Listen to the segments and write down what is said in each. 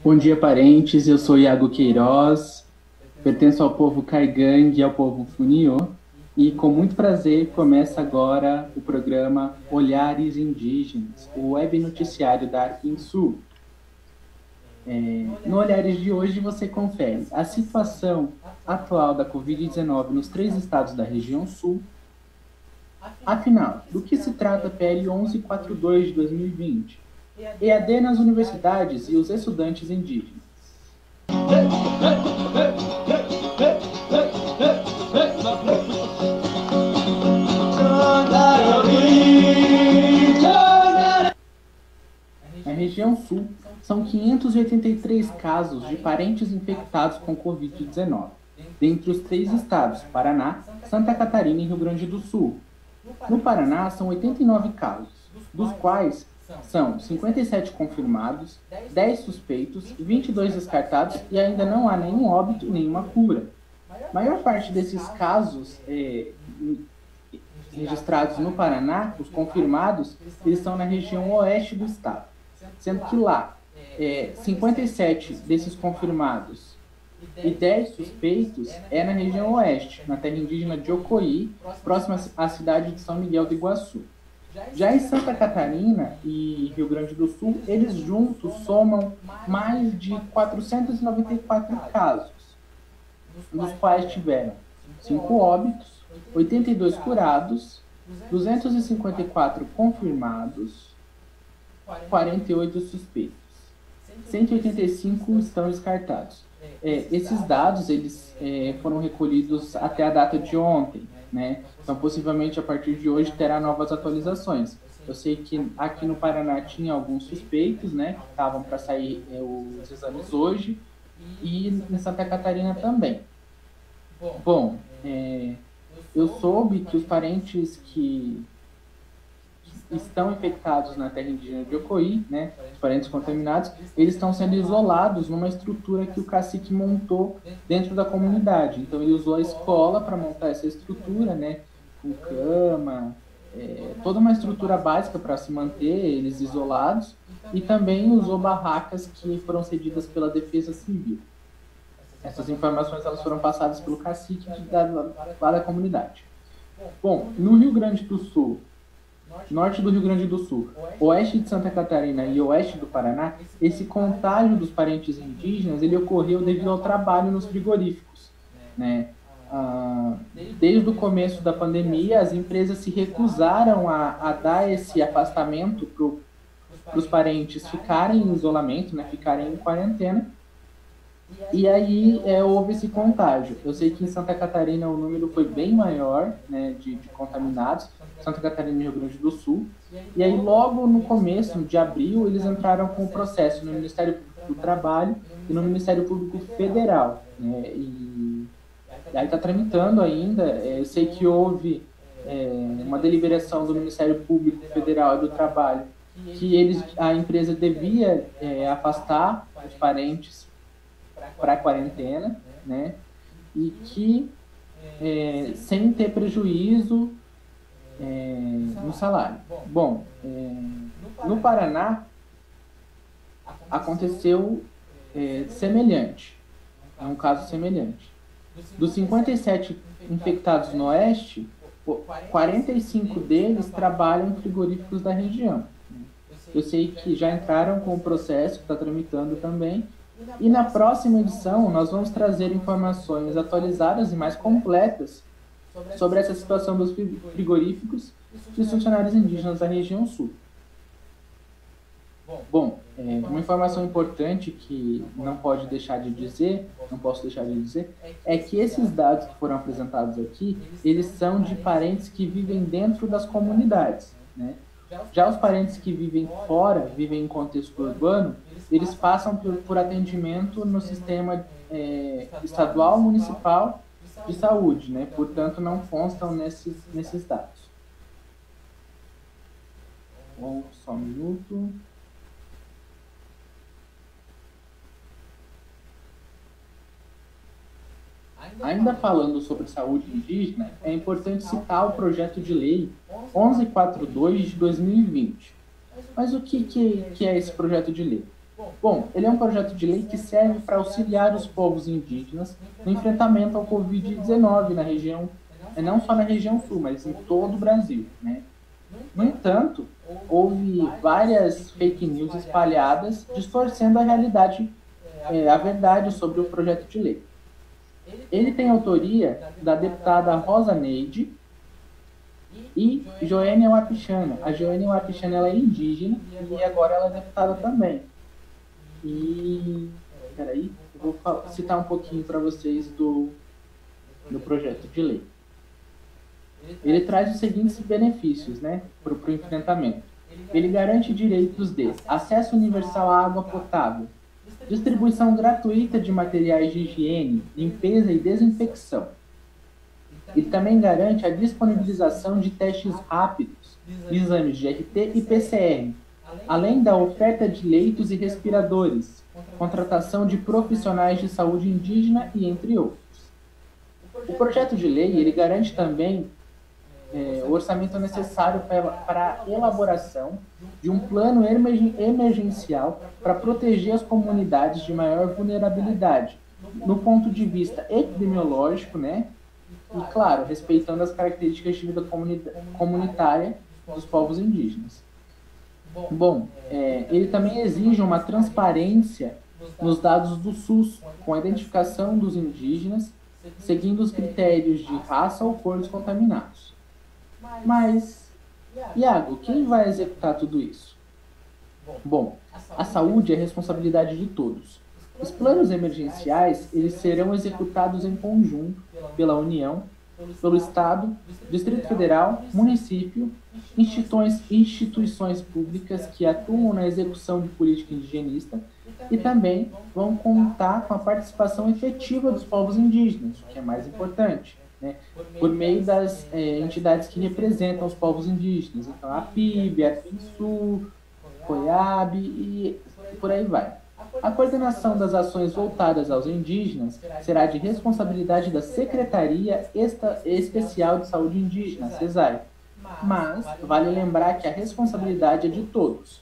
Bom dia, parentes. Eu sou Iago Queiroz, pertenço ao povo Caigangue e ao povo Funiô, e com muito prazer começa agora o programa Olhares Indígenas, o web noticiário da Arquinsul. No Olhares de hoje você confere a situação atual da Covid-19 nos 3 estados da região sul. Afinal, do que se trata a PL 1142 de 2020? EAD nas universidades e os estudantes indígenas. Na região sul, são 583 casos de parentes infectados com Covid-19, dentre os 3 estados, Paraná, Santa Catarina e Rio Grande do Sul. No Paraná, são 89 casos, dos quais são 57 confirmados, 10 suspeitos, 22 descartados e ainda não há nenhum óbito, nenhuma cura. A maior parte desses casos registrados no Paraná, os confirmados, eles estão na região oeste do estado, sendo que lá 57 desses confirmados e 10 suspeitos é na região oeste, na terra indígena de Ocoí, próxima à cidade de São Miguel do Iguaçu. Já em Santa Catarina e Rio Grande do Sul, eles juntos somam mais de 494 casos, nos quais tiveram 5 óbitos, 82 curados, 254 confirmados, 48 suspeitos, 185 estão descartados. Esses dados eles foram recolhidos até a data de ontem, né? Então, possivelmente, a partir de hoje, terá novas atualizações. Eu sei que aqui no Paraná tinha alguns suspeitos, né, que estavam para sair os exames hoje, e em Santa Catarina também. Bom, eu soube que os parentes que estão infectados na terra indígena de Ocoí, né, os parentes contaminados, eles estão sendo isolados numa estrutura que o cacique montou dentro da comunidade. Então, ele usou a escola para montar essa estrutura, né, com cama, toda uma estrutura básica para se manter eles isolados, e também usou barracas que foram cedidas pela Defesa Civil. Essas informações elas foram passadas pelo cacique lá da comunidade. Bom, no Rio Grande do Sul, norte do Rio Grande do Sul, oeste de Santa Catarina e oeste do Paraná, esse contágio dos parentes indígenas ele ocorreu devido ao trabalho nos frigoríficos, né? Desde o começo da pandemia, as empresas se recusaram a dar esse afastamento para os parentes ficarem em isolamento, né? Ficarem em quarentena. E aí houve esse contágio. Eu sei que em Santa Catarina o número foi bem maior, né, de contaminados, Santa Catarina e Rio Grande do Sul. E aí logo no começo de abril eles entraram com o processo no Ministério Público do Trabalho e no Ministério Público Federal, né, e aí está tramitando ainda. Eu sei que houve uma deliberação do Ministério Público Federal e do Trabalho que a empresa devia afastar os parentes para a quarentena, né? E que sem ter prejuízo no salário. Bom, no Paraná aconteceu semelhante, é um caso semelhante. Dos 57 infectados no oeste, 45 deles trabalham em frigoríficos da região. Eu sei que já entraram com o processo, que está tramitando também. E na próxima edição, nós vamos trazer informações atualizadas e mais completas sobre essa situação dos frigoríficos e os funcionários indígenas da região sul. Bom, uma informação importante que não posso deixar de dizer, é que esses dados que foram apresentados aqui, eles são de parentes que vivem dentro das comunidades, né? Já os parentes que vivem fora, vivem em contexto urbano, eles passam por atendimento no sistema estadual, municipal de saúde, né? Portanto, não constam nesses dados. Bom, só um minuto. Ainda falando sobre saúde indígena, é importante citar o projeto de lei 1142 de 2020. Mas o que é esse projeto de lei? Bom, ele é um projeto de lei que serve para auxiliar os povos indígenas no enfrentamento ao Covid-19 na região, não só na região sul, mas em todo o Brasil, né? No entanto, houve várias fake news espalhadas distorcendo a realidade, a verdade sobre o projeto de lei. Ele tem autoria da deputada Rosa Neide e Joênia Wapichana. A Joênia Wapichana, ela é indígena e agora ela é deputada também. E, peraí, eu vou citar um pouquinho para vocês do projeto de lei. Ele traz os seguintes benefícios, né, para o enfrentamento. Ele garante direitos de acesso universal à água potável, distribuição gratuita de materiais de higiene, limpeza e desinfecção. Ele também garante a disponibilização de testes rápidos, exames de RT e PCR, além da oferta de leitos e respiradores, contratação de profissionais de saúde indígena e entre outros. O projeto de lei ele garante também o orçamento necessário para a elaboração de um plano emergencial para proteger as comunidades de maior vulnerabilidade, no ponto de vista epidemiológico, né? E, claro, respeitando as características de vida comunitária dos povos indígenas. Bom, ele também exige uma transparência nos dados do SUS, com a identificação dos indígenas, seguindo os critérios de raça ou cor dos contaminados. Mas, Iago, quem vai executar tudo isso? Bom, a saúde é responsabilidade de todos. Os planos emergenciais, eles serão executados em conjunto pela União, pelo Estado, Distrito Federal, município, instituições públicas que atuam na execução de política indigenista e também vão contar com a participação efetiva dos povos indígenas, o que é mais importante, né? Por meio das entidades que representam os povos indígenas. Então, a PIB, a FINSU, COIAB e por aí vai. A coordenação das ações voltadas aos indígenas será de responsabilidade da Secretaria Especial de Saúde Indígena, SESAI. Mas vale lembrar que a responsabilidade é de todos.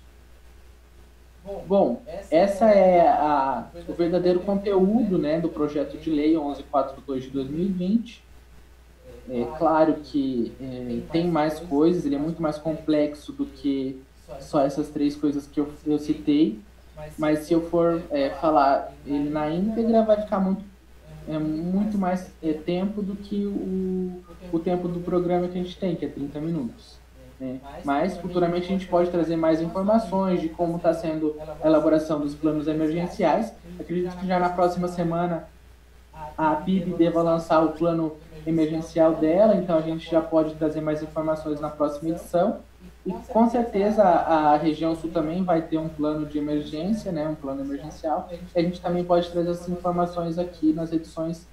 Bom, essa é o verdadeiro conteúdo, né, do projeto de lei 1142 de 2020. É claro que tem mais coisas, ele é muito mais complexo do que só essas três coisas que eu citei. Mas se eu for falar ele na íntegra, vai ficar muito mais tempo do que o tempo do programa que a gente tem, que é 30 minutos. Né? Mas, futuramente, a gente pode trazer mais informações de como está sendo a elaboração dos planos emergenciais. Acredito que já na próxima semana a PIB deva lançar o plano emergencial dela, então a gente já pode trazer mais informações na próxima edição. E com certeza a região sul também vai ter um plano de emergência, né, um plano emergencial. E a gente também pode trazer essas informações aqui nas edições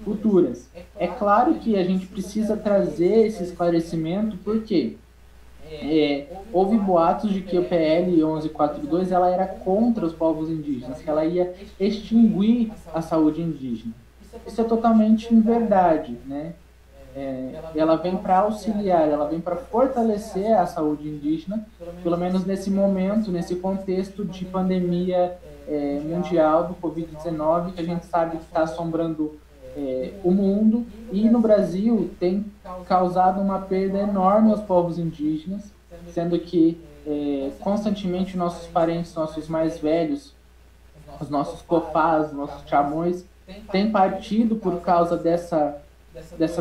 futuras. É claro que a gente precisa trazer esse esclarecimento porque houve boatos de que o PL 1142 ela era contra os povos indígenas, que ela ia extinguir a saúde indígena. Isso é totalmente inverdade, né? Ela vem para auxiliar, ela vem para fortalecer a saúde indígena, pelo menos nesse momento, nesse contexto de pandemia mundial do Covid-19, que a gente sabe que está assombrando o mundo, e no Brasil tem causado uma perda enorme aos povos indígenas, sendo que constantemente nossos parentes, nossos mais velhos, os nossos cofás, nossos chamões, têm partido por causa dessa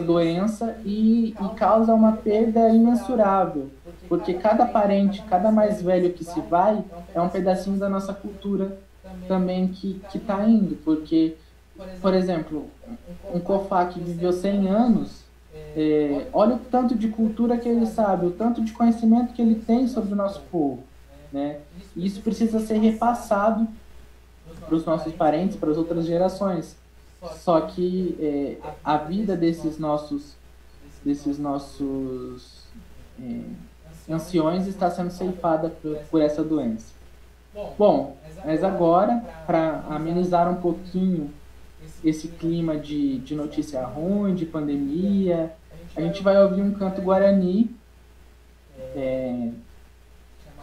doença e causa uma perda imensurável, porque cada parente, cada mais velho que se vai, é um pedacinho da nossa cultura também que está indo, porque, por exemplo, um cofá que viveu 100 anos, olha o tanto de cultura que ele sabe, o tanto de conhecimento que ele tem sobre o nosso povo, né? E isso precisa ser repassado para os nossos parentes, para as outras gerações. Só que a vida desses nossos anciões está sendo ceifada por essa doença. Bom, mas agora, para amenizar um pouquinho esse clima de notícia ruim, de pandemia, a gente vai ouvir um canto guarani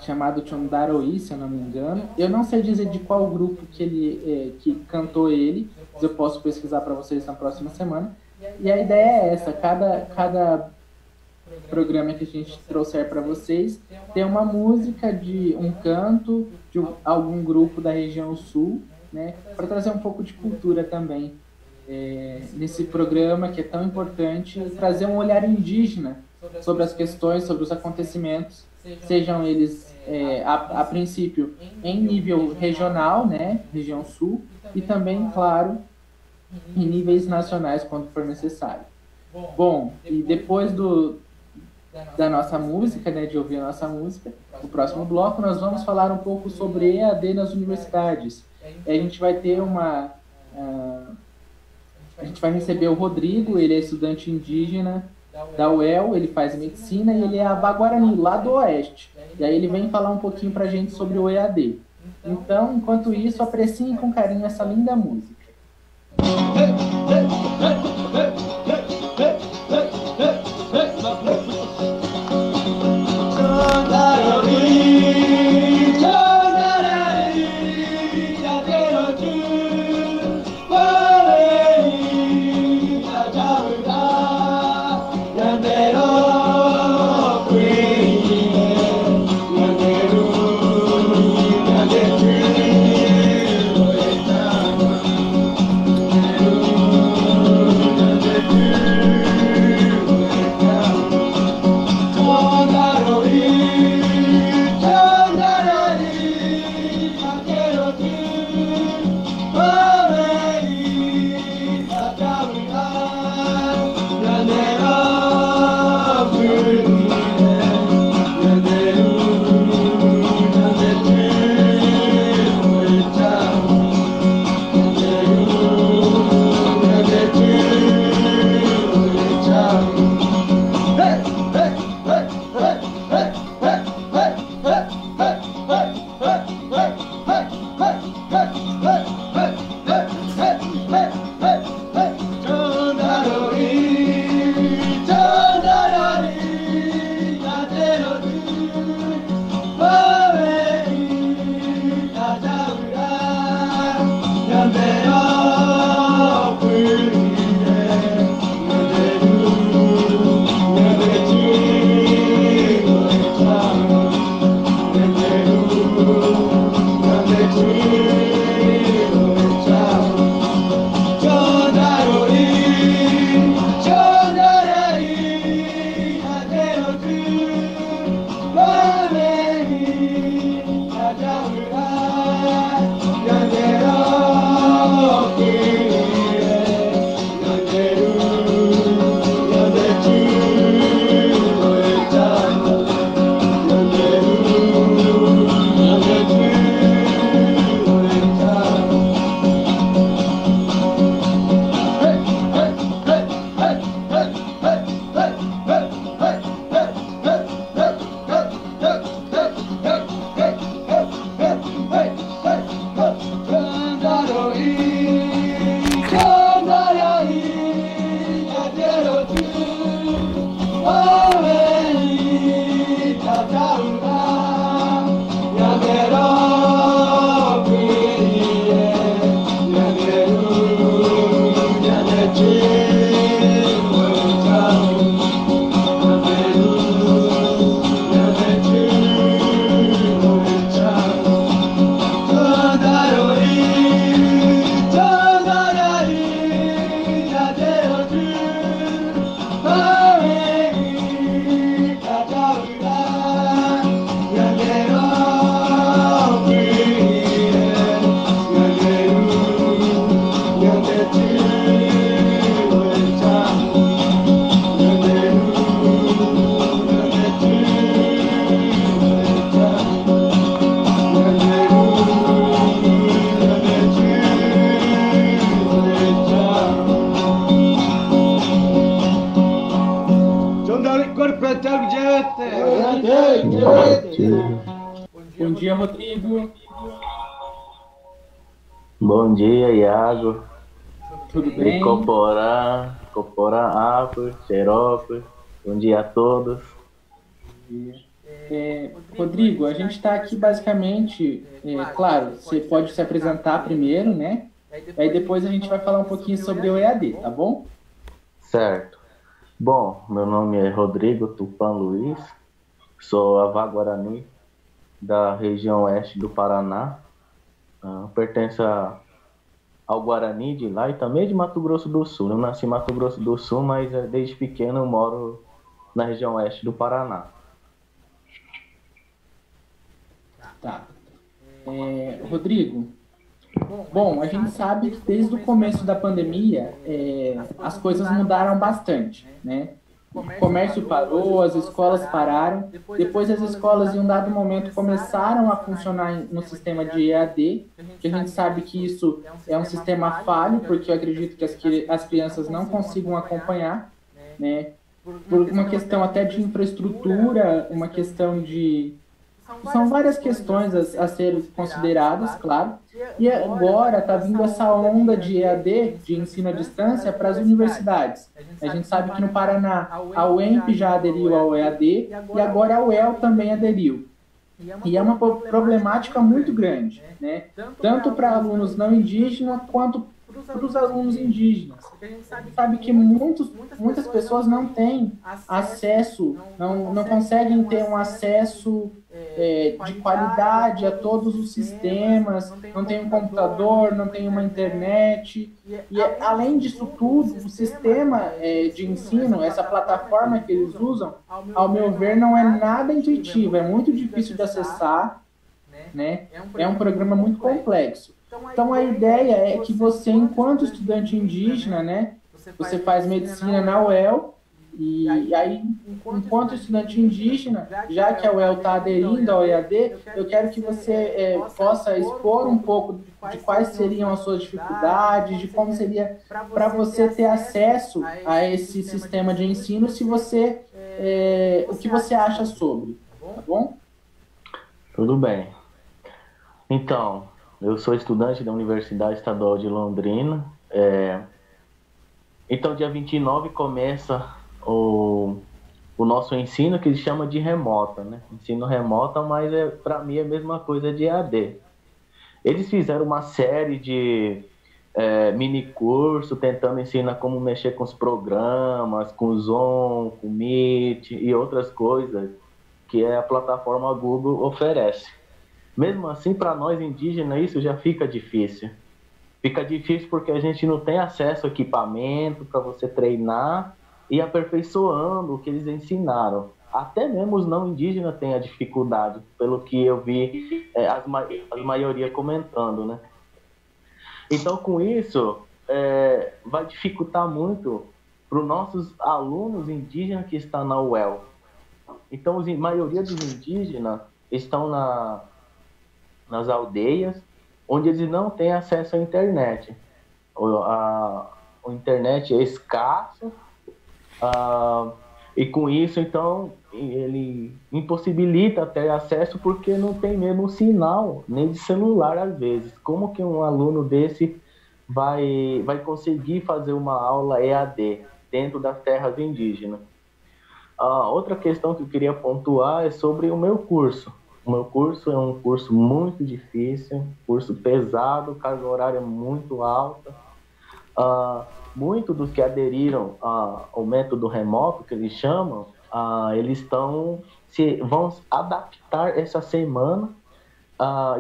chamado Chondaroí, se eu não me engano. Eu não sei dizer de qual grupo que ele que cantou ele, mas eu posso pesquisar para vocês na próxima semana. E a ideia é essa, cada programa que a gente trouxer para vocês tem uma música de um canto de algum grupo da região sul, né, para trazer um pouco de cultura também nesse programa que é tão importante, trazer um olhar indígena sobre as questões, sobre os acontecimentos, sejam eles a princípio em nível regional, né, região sul, e também, claro, em níveis nacionais quando for necessário. Bom, e depois da nossa música, né, de ouvir a nossa música, no próximo bloco nós vamos falar um pouco sobre EAD nas universidades. A gente vai ter a gente vai receber o Rodrigo, ele é estudante indígena da UEL, ele faz medicina e ele é Aba-Guarani, lá do Oeste. E aí ele vem falar um pouquinho pra gente sobre o EAD. Então, enquanto isso, apreciem com carinho essa linda música. Bom dia, Rodrigo. Bom dia, Iago. Tudo bem? Coporá, Apos, Xerópolis. Bom dia a todos. Rodrigo, a gente está aqui basicamente, claro, você pode se apresentar primeiro, né? Aí depois a gente vai falar um pouquinho sobre o EAD, tá bom? Certo. Bom, meu nome é Rodrigo Tupã Luiz, sou avá-guarani da região oeste do Paraná, pertenço ao Guarani de lá e também de Mato Grosso do Sul. Eu nasci em Mato Grosso do Sul, mas desde pequeno eu moro na região oeste do Paraná. Tá. Rodrigo, bom, a gente sabe que desde o começo da pandemia as coisas mudaram bastante, né? O comércio parou, as escolas pararam, depois as escolas em um dado momento começaram a funcionar no sistema de EAD, que a gente sabe que isso é um sistema falho, porque eu acredito que as crianças não consigam acompanhar, né? Por uma questão até de infraestrutura, uma questão de... São várias questões a serem consideradas, claro. E agora está vindo essa onda de EAD, de ensino à distância, para as universidades. A gente sabe que no Paraná a UEMP já aderiu ao EAD e agora a UEL também aderiu. E é uma problemática muito grande, né? Tanto para alunos não indígenas quanto para os alunos indígenas. A gente sabe que muitas pessoas não têm acesso, não conseguem ter um acesso de qualidade a todos os sistemas, não tem um computador, não tem uma internet. E além disso tudo, o sistema de ensino, essa plataforma que eles usam, ao meu ver, não é nada intuitivo, é muito difícil de acessar, né? É um programa muito complexo. Então, a ideia é que você, enquanto estudante indígena, né, você faz medicina na UEL, e aí, enquanto estudante indígena, já que a UEL está aderindo ao EAD, eu quero que você possa expor um pouco de quais seriam as suas dificuldades, de como seria para você ter acesso a esse sistema de ensino, se você, o que você acha sobre, tá bom? Tudo bem. Então, eu sou estudante da Universidade Estadual de Londrina. Então, dia 29 começa o nosso ensino, que se chama de remota, né? Ensino remota, mas para mim é a mesma coisa de EAD. Eles fizeram uma série de mini curso tentando ensinar como mexer com os programas, com o Zoom, com o Meet e outras coisas que a plataforma Google oferece. Mesmo assim, para nós indígenas, isso já fica difícil. Fica difícil porque a gente não tem acesso a equipamento para você treinar e aperfeiçoando o que eles ensinaram. Até mesmo os não indígenas têm a dificuldade, pelo que eu vi a maioria comentando, né? Então, com isso, vai dificultar muito para os nossos alunos indígenas que estão na UEL. Então, a maioria dos indígenas estão nas aldeias, onde eles não têm acesso à internet. A internet é escasso, e com isso, então, ele impossibilita ter acesso porque não tem mesmo sinal, nem de celular às vezes. Como que um aluno desse vai conseguir fazer uma aula EAD dentro das terras indígenas? Outra questão que eu queria pontuar é sobre o meu curso. O meu curso é um curso muito difícil, curso pesado, carga horária muito alta. Muitos dos que aderiram ao método remoto, que eles chamam, eles vão adaptar essa semana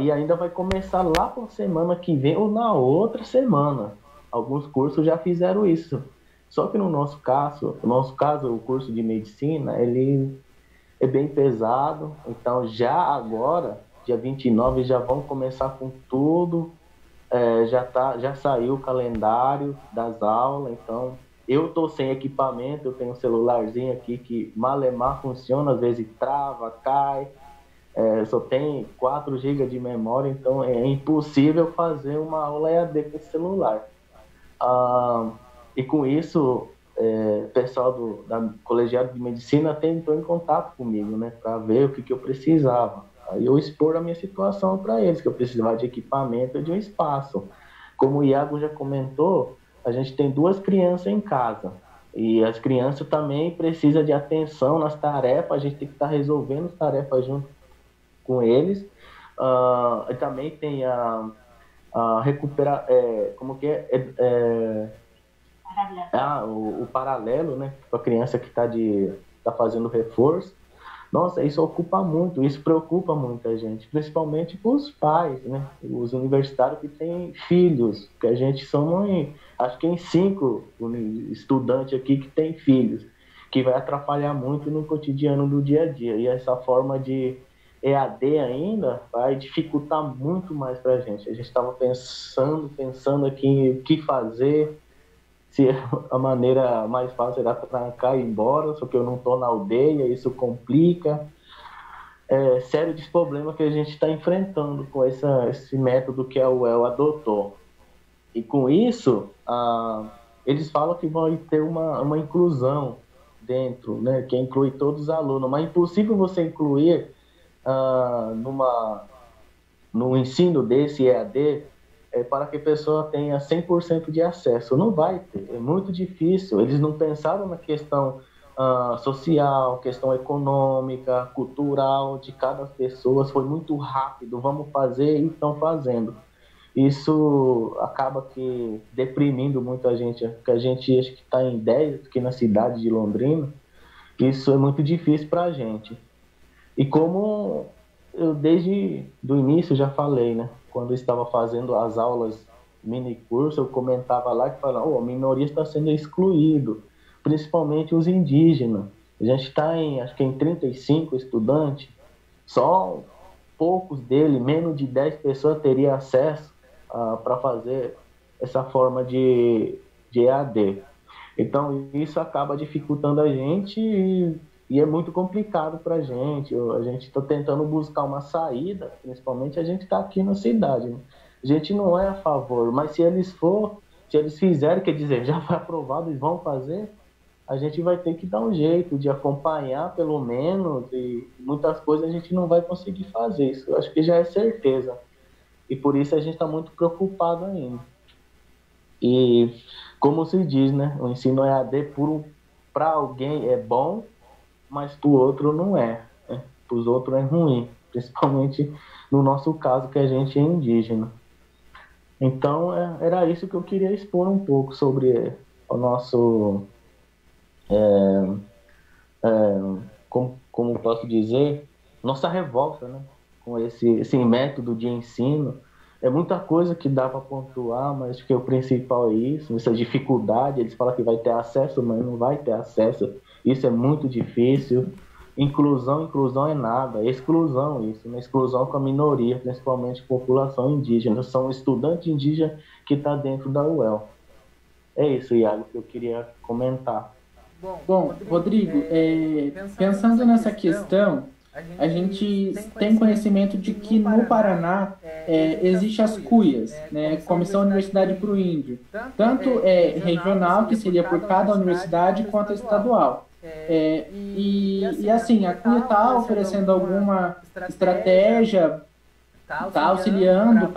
e ainda vai começar lá para a semana que vem ou na outra semana. Alguns cursos já fizeram isso. Só que no nosso caso, o curso de medicina, ele é bem pesado, então já agora, dia 29, já vão começar com tudo, já saiu o calendário das aulas, então eu estou sem equipamento, eu tenho um celularzinho aqui que malemar funciona, às vezes trava, cai, só tem 4 GB de memória, então é impossível fazer uma aula EAD com esse celular. E com isso, o pessoal da colegiado de medicina entrou em contato comigo, né, para ver o que eu precisava. Aí eu expor a minha situação para eles, que eu precisava de equipamento e de um espaço. Como o Iago já comentou, a gente tem 2 crianças em casa. E as crianças também precisam de atenção nas tarefas, a gente tem que estar resolvendo as tarefas junto com eles. E também tem a recuperar, como que o paralelo, né, para a criança que tá fazendo reforço. Nossa, isso ocupa muito, isso preocupa muita gente, principalmente para os pais, né? Os universitários que têm filhos, que a gente somos, acho que em 5 estudantes aqui que têm filhos, que vai atrapalhar muito no cotidiano do dia a dia. E essa forma de EAD ainda vai dificultar muito mais para a gente. A gente estava pensando aqui em o que fazer, se a maneira mais fácil era trancar e ir embora, só que eu não estou na aldeia, isso complica. Sério de problema que a gente está enfrentando com esse método que a UEL adotou. E com isso, eles falam que vai ter uma inclusão dentro, né, que inclui todos os alunos, mas é impossível você incluir no ensino desse EAD para que a pessoa tenha 100% de acesso. Não vai ter, é muito difícil. Eles não pensaram na questão social, questão econômica, cultural de cada pessoa. Foi muito rápido, vamos fazer e estão fazendo. Isso acaba que deprimindo muito a gente, porque a gente acho que está em 10 aqui na cidade de Londrina. Isso é muito difícil para a gente. E como eu desde o início já falei, né? Quando eu estava fazendo as aulas mini curso, eu comentava lá que falava, a minoria está sendo excluído, principalmente os indígenas. A gente está acho que em 35 estudantes, só poucos deles, menos de 10 pessoas teriam acesso para fazer essa forma de EAD. Então isso acaba dificultando a gente e é muito complicado para a gente está tentando buscar uma saída, principalmente a gente está aqui na cidade, né? A gente não é a favor, mas se eles fizerem, quer dizer, já foi aprovado e vão fazer, a gente vai ter que dar um jeito de acompanhar pelo menos, e muitas coisas a gente não vai conseguir fazer, isso eu acho que já é certeza, e por isso a gente está muito preocupado ainda. E como se diz, né, o ensino EAD para alguém é bom, mas para o outro não é, né? Para os outros é ruim, principalmente no nosso caso que a gente é indígena. Então era isso que eu queria expor um pouco sobre o nosso, como posso dizer, nossa revolta, né? Com esse método de ensino. É muita coisa que dá para pontuar, mas acho que o principal é isso, essa dificuldade. Eles falam que vai ter acesso, mas não vai ter acesso. Isso é muito difícil. Inclusão é nada, exclusão isso, né? Exclusão com a minoria, principalmente população indígena. São estudantes indígenas que estão dentro da UEL. É isso, Iago, que eu queria comentar. Bom, Rodrigo, pensando nessa questão, a gente tem conhecimento de que no Paraná existe as CUIAs, né, Comissão Universidade para o Índio, tanto regional, que seria por cada universidade, quanto estadual. E assim, a CUIA está oferecendo alguma estratégia, está auxiliando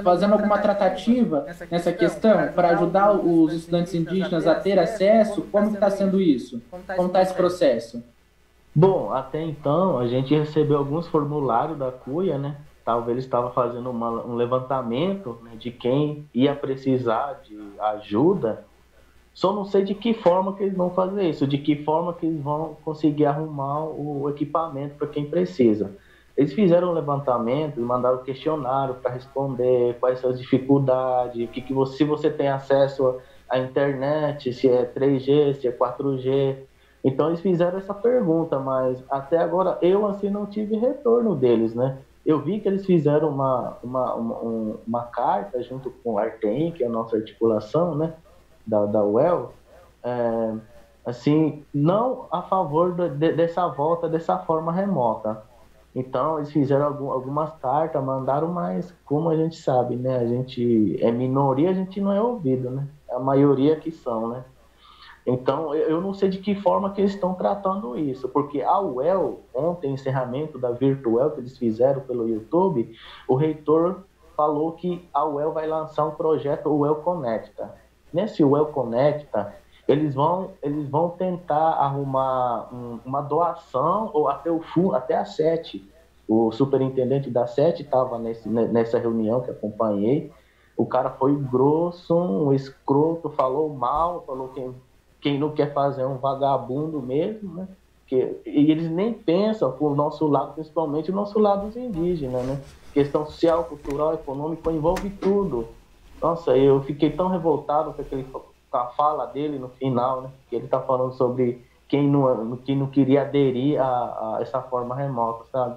fazendo alguma tratativa nessa questão para ajudar os estudantes indígenas a ter acesso? Como está sendo isso? Como está esse processo? Bom, até então a gente recebeu alguns formulários da CUIA, né? Talvez eles estavam fazendo um levantamento, né, de quem ia precisar de ajuda. Só não sei de que forma que eles vão fazer isso, de que forma que eles vão conseguir arrumar o equipamento para quem precisa. Eles fizeram um levantamento e mandaram questionário para responder quais são as dificuldades, se você tem acesso à internet, se é 3G, se é 4G. Então eles fizeram essa pergunta, mas até agora eu assim não tive retorno deles, né? Eu vi que eles fizeram uma carta junto com o Artem, que é a nossa articulação, né, da UEL, assim, não a favor dessa volta dessa forma remota. Então eles fizeram algumas cartas, mandaram, mas como a gente sabe, né, a gente é minoria, a gente não é ouvido, né? É a maioria que são, né? Então, eu não sei de que forma que eles estão tratando isso, porque a UEL, ontem, encerramento da Virtuel que eles fizeram pelo YouTube, o reitor falou que a UEL vai lançar um projeto, o UEL Conecta. Nesse UEL Conecta, eles vão tentar arrumar uma doação ou até o fundo, até a SET. O superintendente da SET estava nessa reunião que acompanhei. O cara foi grosso, um escroto, falou mal, falou que quem não quer fazer é um vagabundo mesmo, né? E eles nem pensam por nosso lado, principalmente o nosso lado dos indígenas, né? Questão social, cultural, econômica, envolve tudo. Nossa, eu fiquei tão revoltado com a fala dele no final, né? Que ele está falando sobre quem não queria aderir a essa forma remota, sabe?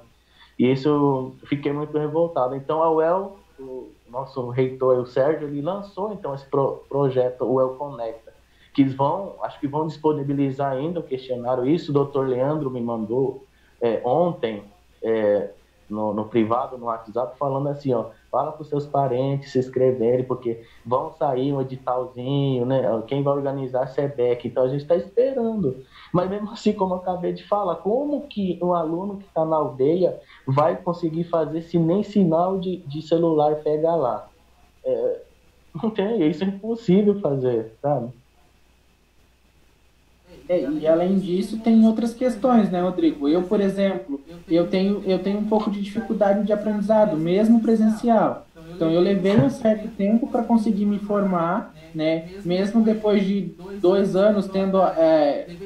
E isso eu fiquei muito revoltado. Então a UEL, o nosso reitor, o Sérgio, ele lançou então esse projeto, o UEL Conecta, que acho que vão disponibilizar ainda o questionário. Isso o doutor Leandro me mandou ontem, no privado, no WhatsApp, falando assim, ó, fala para os seus parentes se inscreverem, porque vão sair um editalzinho, né? Quem vai organizar é a SEBEC, então a gente está esperando. Mas mesmo assim, como eu acabei de falar, como que um aluno que está na aldeia vai conseguir fazer se nem sinal de celular pega lá? Não tem, isso é impossível fazer, sabe? E além disso, tem outras questões, né, Rodrigo? Eu, por exemplo, eu tenho um pouco de dificuldade de aprendizado, mesmo presencial. Então, eu levei um certo tempo para conseguir me formar, né? Mesmo depois de 2 anos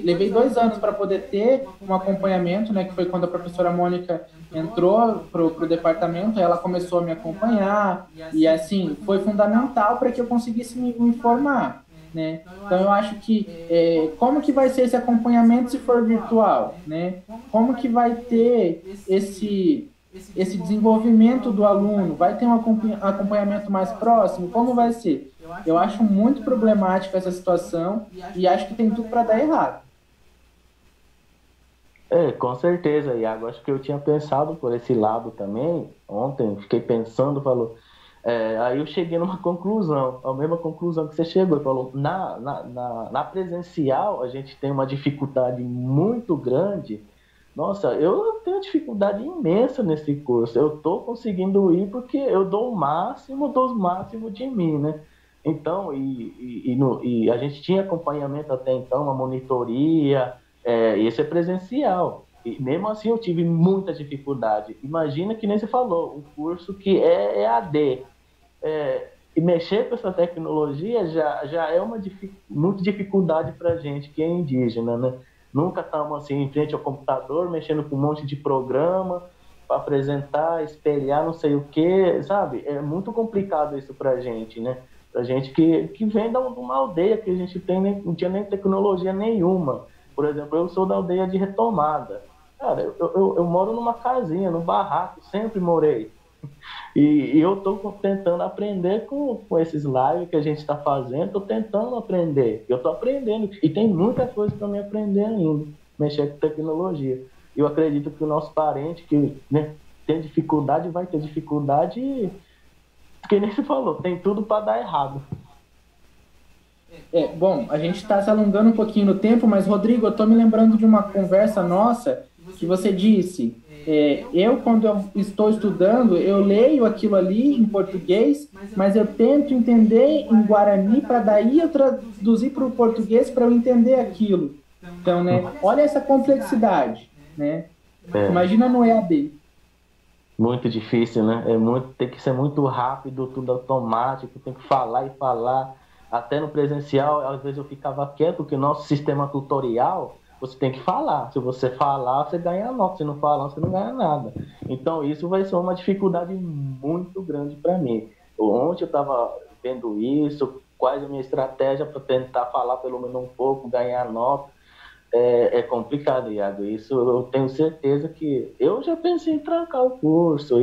levei 2 anos para poder ter um acompanhamento, né? Que foi quando a professora Mônica entrou pro departamento, ela começou a me acompanhar e assim foi fundamental para que eu conseguisse me formar. Né? Então eu acho que como que vai ser esse acompanhamento se for virtual, né? Como que vai ter esse desenvolvimento do aluno? Vai ter um acompanhamento mais próximo? Como vai ser? Eu acho muito problemática essa situação e acho que tem tudo para dar errado. Com certeza, Iago. Acho que eu tinha pensado por esse lado também. Ontem fiquei pensando, falou. Aí eu cheguei numa conclusão, a mesma conclusão que você chegou, falou, na presencial a gente tem uma dificuldade muito grande. Nossa, eu tenho dificuldade imensa nesse curso, eu estou conseguindo ir porque eu dou o máximo dos máximos de mim, né? Então, e a gente tinha acompanhamento até então, uma monitoria, esse é presencial. E mesmo assim eu tive muita dificuldade. Imagina que nem você falou, um curso que é EAD. E mexer com essa tecnologia já é muita dificuldade para a gente que é indígena, né? Nunca estamos assim em frente ao computador, mexendo com um monte de programa para apresentar, espelhar, não sei o que, sabe? É muito complicado isso para a gente, né? Para a gente que vem de uma aldeia que a gente não tinha nem tecnologia nenhuma. Por exemplo, eu sou da aldeia de Retomada. Cara, eu moro numa casinha, num barraco, sempre morei. E eu estou tentando aprender com esses lives que a gente está fazendo, estou tentando aprender, eu estou aprendendo, e tem muita coisa para me aprender ainda, mexer com tecnologia. Eu acredito que o nosso parente que, né, tem dificuldade, vai ter dificuldade, que nem você falou, tem tudo para dar errado. Bom, a gente está se alongando um pouquinho no tempo, mas Rodrigo, eu estou me lembrando de uma conversa nossa que você disse... eu, quando eu estou estudando, eu leio aquilo ali em português, mas eu tento entender em Guarani para daí eu traduzir para o português para eu entender aquilo. Então, né, olha essa complexidade, né? Imagina no EAD. Muito difícil, né? Tem que ser muito rápido, tudo automático, tem que falar e falar. Até no presencial, às vezes eu ficava quieto, porque o nosso sistema tutorial... Você tem que falar. Se você falar, você ganha nota. Se não falar, você não ganha nada. Então, isso vai ser uma dificuldade muito grande para mim. Ontem eu estava vendo isso, qual é a minha estratégia para tentar falar pelo menos um pouco, ganhar nota. É complicado, Iago. Isso eu tenho certeza que... Eu já pensei em trancar o curso,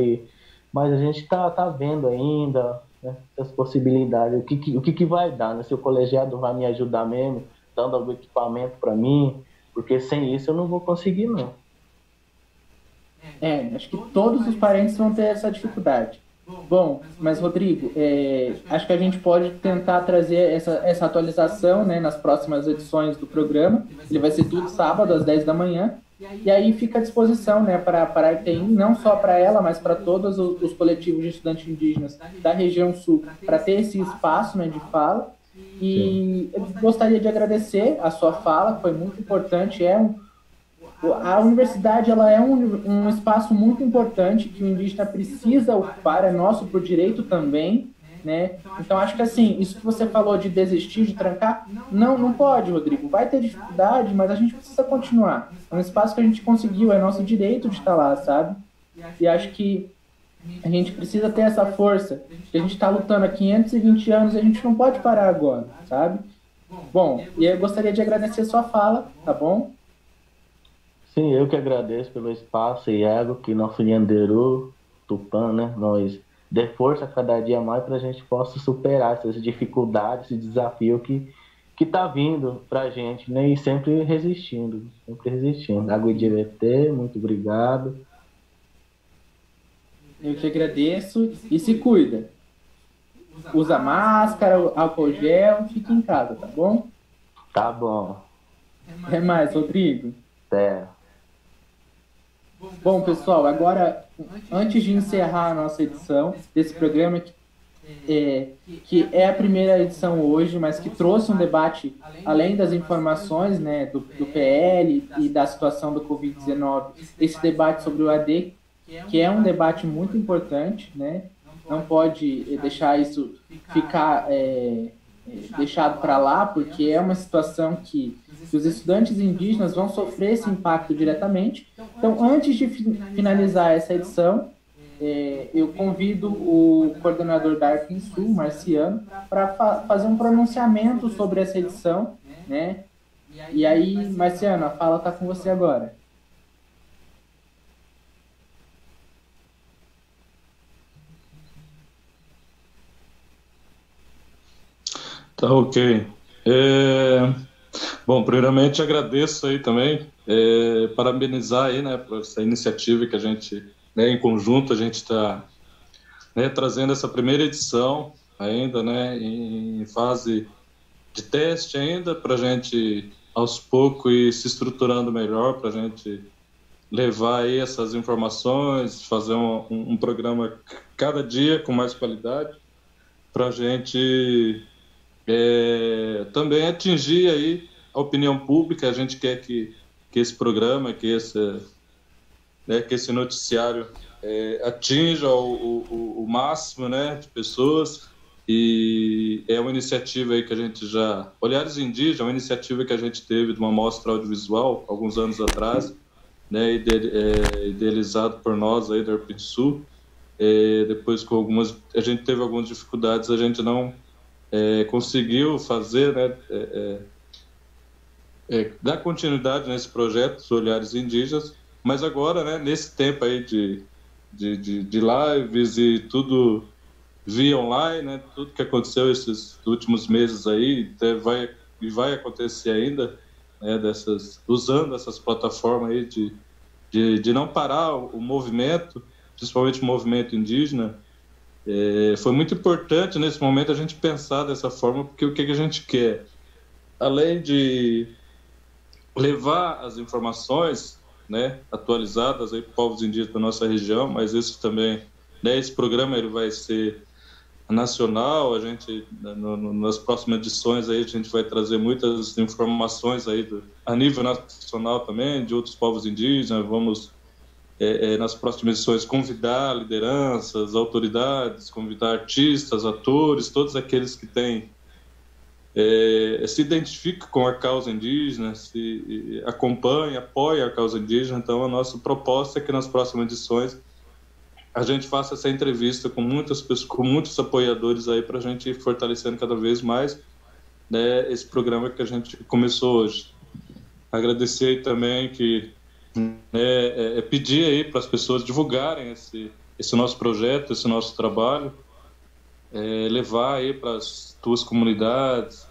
mas a gente está vendo ainda, né, essas possibilidades. O que vai dar, né? Se o colegiado vai me ajudar mesmo, dando algum equipamento para mim... Porque sem isso eu não vou conseguir, não. Acho que todos os parentes vão ter essa dificuldade. Bom, mas Rodrigo, acho que a gente pode tentar trazer essa atualização, né, nas próximas edições do programa. Ele vai ser tudo sábado, às 10 da manhã. E aí fica à disposição, né, para a Artem, não só para ela, mas para todos os coletivos de estudantes indígenas da região sul, para ter esse espaço, né, de fala. E eu gostaria de agradecer a sua fala, que foi muito importante. A universidade ela é um espaço muito importante que o indígena precisa ocupar, é nosso por direito também, né? Então, acho que assim, isso que você falou de desistir, de trancar, não pode, Rodrigo. Vai ter dificuldade, mas a gente precisa continuar. É um espaço que a gente conseguiu, é nosso direito de estar lá, sabe? E acho que a gente precisa ter essa força, que a gente está lutando há 520 anos e a gente não pode parar agora, sabe? Bom, e eu gostaria de agradecer a sua fala, tá bom? Sim, eu que agradeço pelo espaço, Iago, que nosso Yanderu, Tupã, né? Nós dê força cada dia mais para a gente possa superar essas dificuldades, esse desafio que tá vindo para a gente, né? E sempre resistindo, sempre resistindo. Água de ET, muito obrigado. Eu te agradeço e se cuida. Usa máscara, álcool gel, fica em casa, tá bom? Tá bom. Até mais, Rodrigo. Até. Bom, pessoal, agora, antes de encerrar a nossa edição desse programa, que é a primeira edição hoje, mas que trouxe um debate, além das informações, né, do PL e da situação do Covid-19, esse debate sobre o AD, que é um debate muito importante, né? Não pode deixar isso ficar deixado para lá, porque é uma situação que os estudantes indígenas vão sofrer esse impacto diretamente. Então, antes de finalizar essa edição, eu convido o coordenador da Arquinsul, Marciano, para fazer um pronunciamento sobre essa edição, né? E aí, Marciano, a fala está com você agora. Tá ok. Bom, primeiramente agradeço aí também, parabenizar aí, né, por essa iniciativa que a gente, né, em conjunto, a gente está, né, trazendo essa primeira edição ainda, né, em fase de teste ainda, para a gente, aos poucos, ir se estruturando melhor, para a gente levar aí essas informações, fazer um programa cada dia com mais qualidade, para a gente também atingir aí a opinião pública. A gente quer que esse programa, que esse noticiário atinja o máximo, né, de pessoas. E é uma iniciativa aí que a gente já... Olhares Indígenas é uma iniciativa que a gente teve de uma mostra audiovisual alguns anos atrás, né, idealizado por nós aí da Arpidsul. Depois, a gente teve algumas dificuldades, a gente não conseguiu fazer, né, dar continuidade nesse projeto dos Olhares Indígenas, mas agora, né, nesse tempo aí de lives e tudo via online, né, tudo que aconteceu esses últimos meses aí, vai acontecer ainda, né, usando essas plataformas aí de não parar o movimento, principalmente o movimento indígena. Foi muito importante nesse momento a gente pensar dessa forma, porque o que a gente quer? Além de levar as informações, né, atualizadas para povos indígenas da nossa região, mas isso também, né, esse programa ele vai ser nacional. A gente, nas próximas edições, aí, a gente vai trazer muitas informações aí a nível nacional também, de outros povos indígenas. Vamos... nas próximas edições, convidar lideranças, autoridades, convidar artistas, atores, todos aqueles que têm se identificam com a causa indígena, se acompanham, apoiam a causa indígena. Então, a nossa proposta é que nas próximas edições a gente faça essa entrevista com muitas pessoas, com muitos apoiadores aí, para a gente ir fortalecendo cada vez mais, né, esse programa que a gente começou hoje. Agradecer também pedir aí para as pessoas divulgarem esse nosso projeto, esse nosso trabalho, levar aí para as tuas comunidades,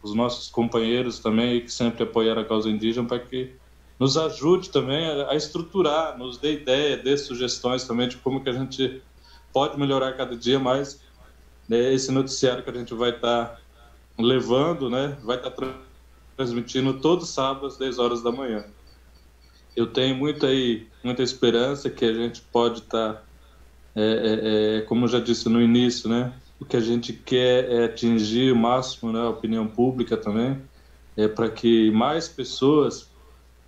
os nossos companheiros também aí, que sempre apoiaram a causa indígena, para que nos ajude também a estruturar, nos dê ideia, dê sugestões também de como que a gente pode melhorar cada dia mais, né, esse noticiário que a gente vai estar levando, né, vai estar transmitindo todos os sábados às 10 horas da manhã. Eu tenho muita esperança que a gente pode estar, como eu já disse no início, né, o que a gente quer é atingir o máximo, né, a opinião pública também, para que mais pessoas,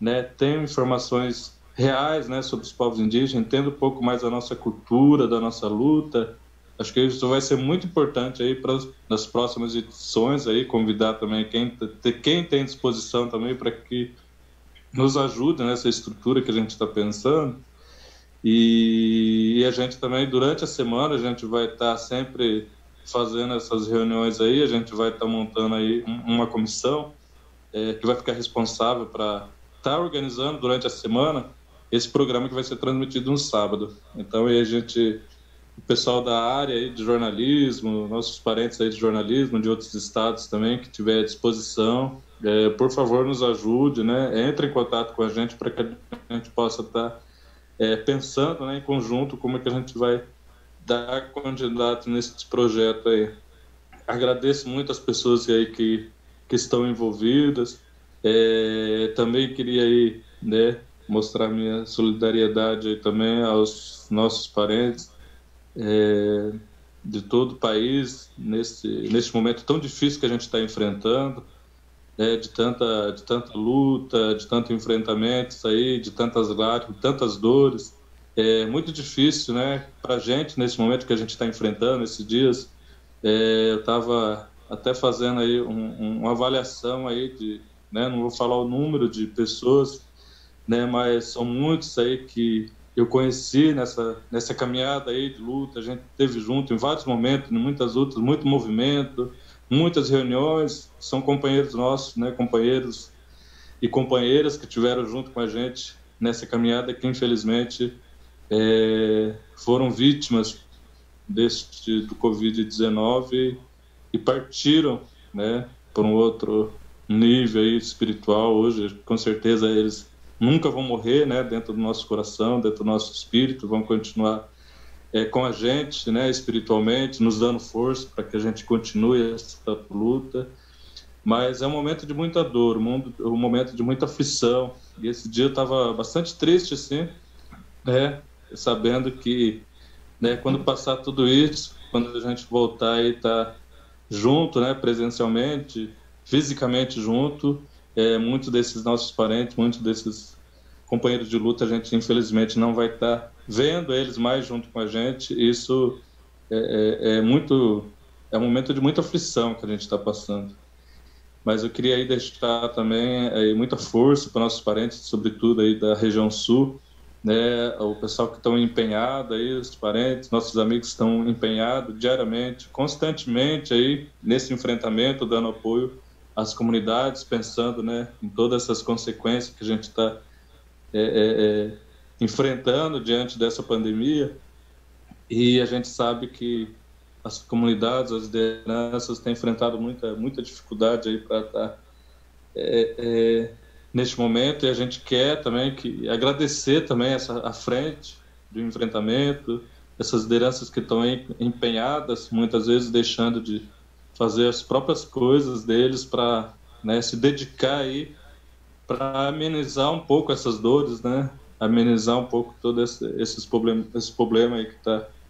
né, tenham informações reais, né, sobre os povos indígenas, entendam um pouco mais da nossa cultura, da nossa luta. Acho que isso vai ser muito importante aí para nas próximas edições aí, convidar também quem tem disposição também para que nos ajude nessa estrutura que a gente está pensando. E a gente também, durante a semana, a gente vai estar sempre fazendo essas reuniões aí, a gente vai estar montando aí uma comissão que vai ficar responsável para estar organizando durante a semana esse programa que vai ser transmitido no sábado. Então, aí o pessoal da área aí de jornalismo, nossos parentes aí de jornalismo, de outros estados também, que tiver à disposição, por favor, nos ajude, né? Entre em contato com a gente para que a gente possa estar pensando, né, em conjunto como é que a gente vai dar continuidade nesse projeto aí. Agradeço muito as pessoas aí que estão envolvidas. Também queria aí, né, mostrar minha solidariedade aí também aos nossos parentes de todo o país neste momento tão difícil que a gente está enfrentando, de tanta luta, de tanto enfrentamento aí, de tantas lágrimas, tantas dores. É muito difícil, né, para a gente nesse momento que a gente está enfrentando esses dias. Eu estava até fazendo aí uma avaliação aí né, não vou falar o número de pessoas, né, mas são muitos aí que eu conheci nessa caminhada aí de luta. A gente esteve junto em vários momentos, em muitas lutas, muito movimento, muitas reuniões. São companheiros nossos, né, companheiros e companheiras que tiveram junto com a gente nessa caminhada, que infelizmente foram vítimas do Covid-19 e partiram, né, para um outro nível aí espiritual. Hoje, com certeza, eles nunca vão morrer, né, dentro do nosso coração, dentro do nosso espírito, vão continuar com a gente, né, espiritualmente, nos dando força para que a gente continue essa luta. Mas é um momento de muita dor, um momento de muita aflição. E esse dia eu estava bastante triste, assim, né, sabendo que, né, quando passar tudo isso, quando a gente voltar e estar junto, né, presencialmente, fisicamente junto, muitos desses nossos parentes, muitos desses companheiros de luta, a gente infelizmente não vai estar vendo eles mais junto com a gente. Isso é um momento de muita aflição que a gente está passando. Mas eu queria aí deixar também muita força para nossos parentes, sobretudo aí da região sul, né, o pessoal que estão empenhado aí, os parentes, nossos amigos estão empenhados diariamente, constantemente aí nesse enfrentamento, dando apoio às comunidades, pensando, né, em todas essas consequências que a gente está enfrentando diante dessa pandemia. E a gente sabe que as comunidades, as lideranças têm enfrentado muita dificuldade aí para estar neste momento, e a gente quer também agradecer também a frente do enfrentamento, essas lideranças que estão empenhadas, muitas vezes deixando de fazer as próprias coisas deles para, né, se dedicar aí para amenizar um pouco essas dores, né, amenizar um pouco todo esse problema aí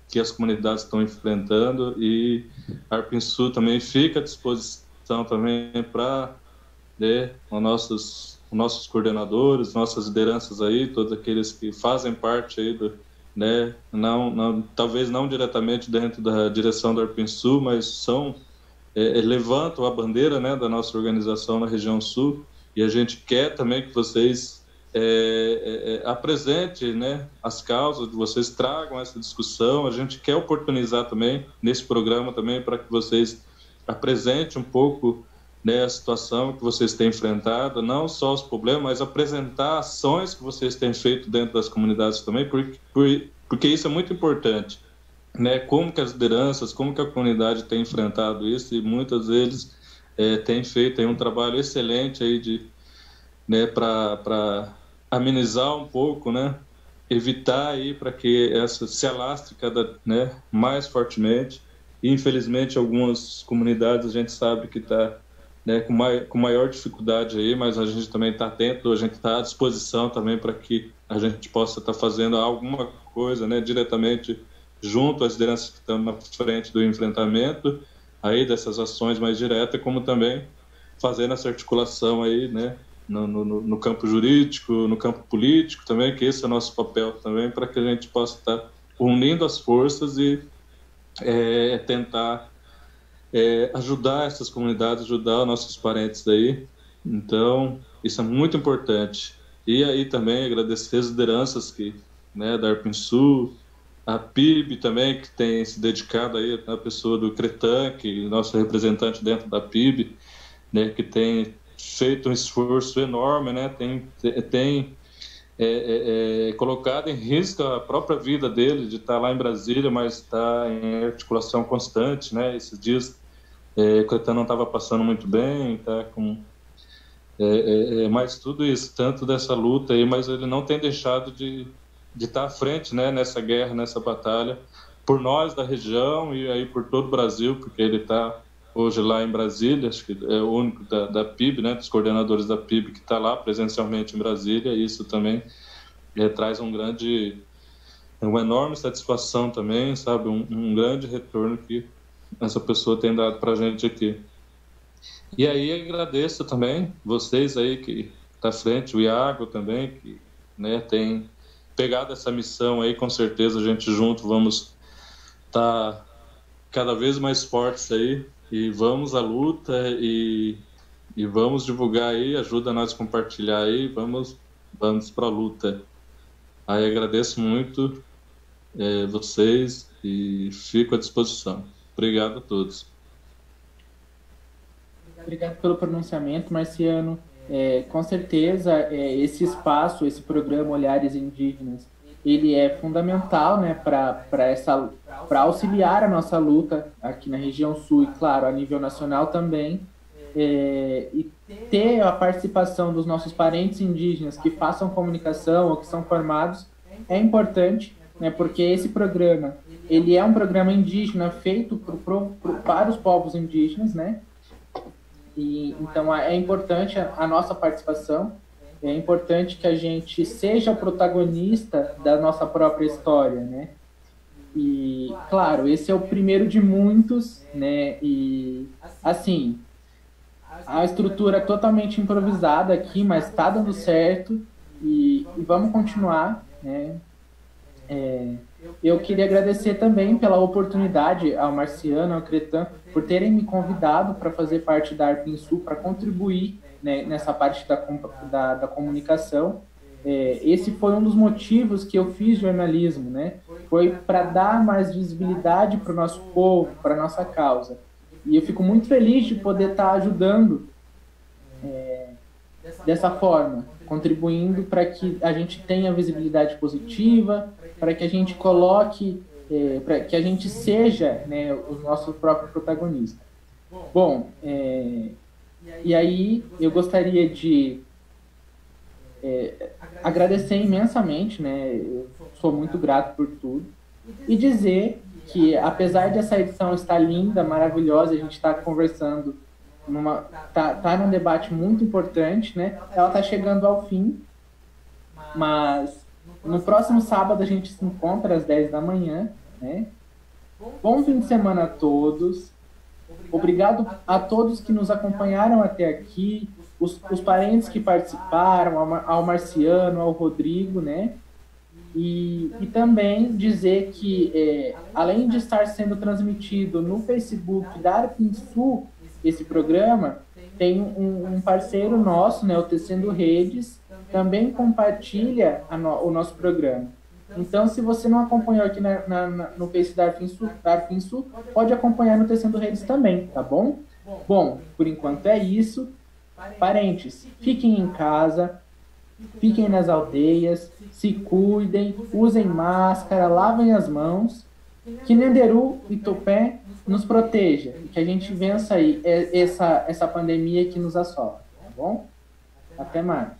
que as comunidades estão enfrentando. E a Arpinsul também fica à disposição também para os nossos coordenadores, nossas lideranças aí, todos aqueles que fazem parte aí né, talvez não diretamente dentro da direção da Arpinsul, mas levantam a bandeira, né, da nossa organização na região sul. E a gente quer também que vocês apresentem, né, as causas, que vocês tragam essa discussão. A gente quer oportunizar também nesse programa também para que vocês apresentem um pouco, né, a situação que vocês têm enfrentado, não só os problemas, mas apresentar ações que vocês têm feito dentro das comunidades também, porque isso é muito importante, né? Como que as lideranças, como que a comunidade tem enfrentado isso, e muitas vezes têm feito aí um trabalho excelente aí né, para amenizar um pouco, né, evitar aí para que essa se alastre né, mais fortemente. E infelizmente algumas comunidades a gente sabe que está, né, com maior dificuldade aí, mas a gente também está atento, a gente está à disposição também para que a gente possa estar fazendo alguma coisa, né, diretamente junto às lideranças que estão na frente do enfrentamento aí dessas ações mais diretas, como também fazendo essa articulação aí, né, no campo jurídico, no campo político também, que esse é o nosso papel também, para que a gente possa estar unindo as forças e tentar ajudar essas comunidades, ajudar os nossos parentes aí. Então, isso é muito importante. E aí também agradecer as lideranças que, né, da ARPINSul, a PIB também, que tem se dedicado aí, a pessoa do Cretan, que é nosso representante dentro da PIB, né, que tem feito um esforço enorme, né, tem colocado em risco a própria vida dele, de estar lá em Brasília, mas está em articulação constante, né, esses dias o Cretan não estava passando muito bem, está com... mas tudo isso, tanto dessa luta aí, mas ele não tem deixado de estar à frente, né, nessa guerra, nessa batalha, por nós da região e aí por todo o Brasil, porque ele está hoje lá em Brasília, acho que é o único da PIB, né, dos coordenadores da PIB que está lá presencialmente em Brasília, e isso também traz uma enorme satisfação também, sabe, um grande retorno que essa pessoa tem dado para a gente aqui. E aí agradeço também vocês aí que está à frente, o Iago também, que, né, tem pegado essa missão aí, com certeza a gente junto vamos estar cada vez mais fortes aí, e vamos à luta e vamos divulgar aí, ajuda nós a compartilhar aí, vamos para a luta. Aí agradeço muito vocês e fico à disposição. Obrigado a todos. Obrigado pelo pronunciamento, Marciano. Com certeza, esse espaço, esse programa Olhares Indígenas, ele é fundamental, né, para auxiliar a nossa luta aqui na região sul e, claro, a nível nacional também, e ter a participação dos nossos parentes indígenas que façam comunicação ou que são formados é importante, né, porque esse programa, ele é um programa indígena feito para os povos indígenas, né, e então é importante a nossa participação. É importante que a gente seja o protagonista da nossa própria história, né? E, claro, esse é o primeiro de muitos, né? E, assim, a estrutura é totalmente improvisada aqui, mas está dando certo e vamos continuar, né? Eu queria agradecer também pela oportunidade ao Marciano, ao Cretan, por terem me convidado para fazer parte da ARPINSul, para contribuir, né, nessa parte da comunicação. Esse foi um dos motivos que eu fiz jornalismo, né? Foi para dar mais visibilidade para o nosso povo, para a nossa causa. E eu fico muito feliz de poder estar ajudando dessa forma, contribuindo para que a gente tenha visibilidade positiva, para que a gente coloque, para que a gente seja, né, o nosso próprio protagonista. Bom, e aí eu gostaria de agradecer imensamente, né, eu sou muito grato por tudo, e dizer que, apesar dessa edição estar linda, maravilhosa, a gente está conversando, tá num debate muito importante, né, ela está chegando ao fim, mas no próximo sábado a gente se encontra às 10 da manhã, né? Bom fim de semana a todos. Obrigado a todos que nos acompanharam até aqui, os parentes que participaram, ao Marciano, ao Rodrigo, né? E também dizer que, além de estar sendo transmitido no Facebook da ARPINSul, esse programa, tem um parceiro nosso, né, o Tecendo Redes, também compartilha o nosso programa. Então, se você não acompanhou aqui no Face da ARPINSul, pode acompanhar no Tecendo Redes também, tá bom? Bom, por enquanto é isso. Parentes, fiquem em casa, fiquem nas aldeias, se cuidem, usem máscara, lavem as mãos, que Nenderu e Tupé nos proteja, e que a gente vença aí essa pandemia que nos assola, tá bom? Até mais.